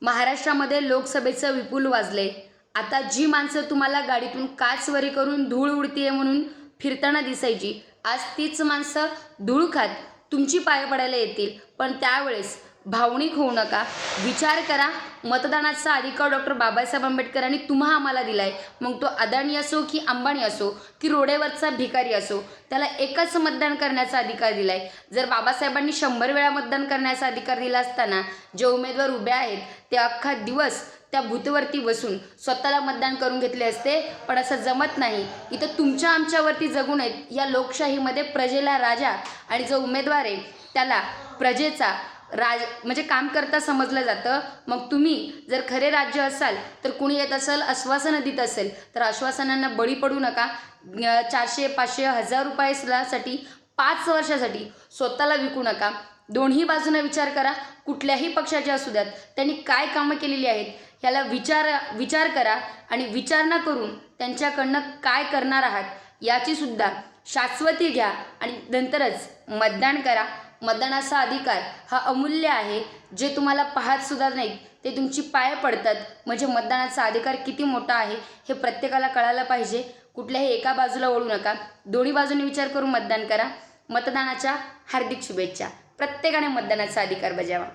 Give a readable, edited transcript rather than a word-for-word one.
महाराष्ट्रामध्ये लोकसभेचं विपुल वाजले। आता जी माणसं तुम्हाला गाडीतून काचवरी करून धूळ उडतीये म्हणून फिरताना दिसायची, आज तीच माणसं धूळ खात तुमची पाय पडायला येतील। पण त्यावेळेस भावनिक होऊ नका, विचार करा। मतदानाचा अधिकार डॉक्टर बाबासाहेब आंबेडकरांनी तुम्हा आम्हाला दिलाय। मग तो अदानी असो की अंबानी असो की रोडेवरचा भिकारी असो, त्याला एकच मतदान करण्याचा अधिकार दिलाय। जर बाबासाहेबांनी 100 वेळा मतदान करण्याचा अधिकार दिला असताना जे उमेदवार उभे आहेत ते अख्खा दिवस त्या भूतवरती बसून स्वतःला मतदान करून घेतले असते, पण असं जमत नाही। इथं तुमच्या आमच्यावरती जगू नयेत। या लोकशाहीमध्ये प्रजेला राजा आणि जो उमेदवार आहे त्याला प्रजेचा म्हणजे काम करता समजलं जातं। मग तुम्ही जर खरे राज्य असाल तर कुणी येत असेल आश्वासनं देत असेल तर आश्वासनांना बळी पडू नका। 400, 500, 1000 रुपयासाठी 5 वर्षासाठी स्वतःला विकू नका। दोन्ही बाजूने विचार करा, कुठल्याही पक्षाचे असू द्यात, त्यांनी काय कामं केलेली आहेत ह्याला विचार करा आणि विचार न करून त्यांच्याकडनं काय करणार आहात याची सुद्धा शाश्वती घ्या आणि नंतरच मतदान करा। मतदानाचा अधिकार हा अमूल्य आहे। जे तुम्हाला पाहत सुद्धा नाहीत ते तुमची पाय पडतात, म्हणजे मतदानाचा अधिकार किती मोठा आहे हे प्रत्येकाला कळायला पाहिजे। कुठल्याही एका बाजूला वळू नका, दोन्ही बाजूने विचार करून मतदान करा। मतदानाच्या हार्दिक शुभेच्छा। प्रत्येकाने मतदानाचा अधिकार बजावा।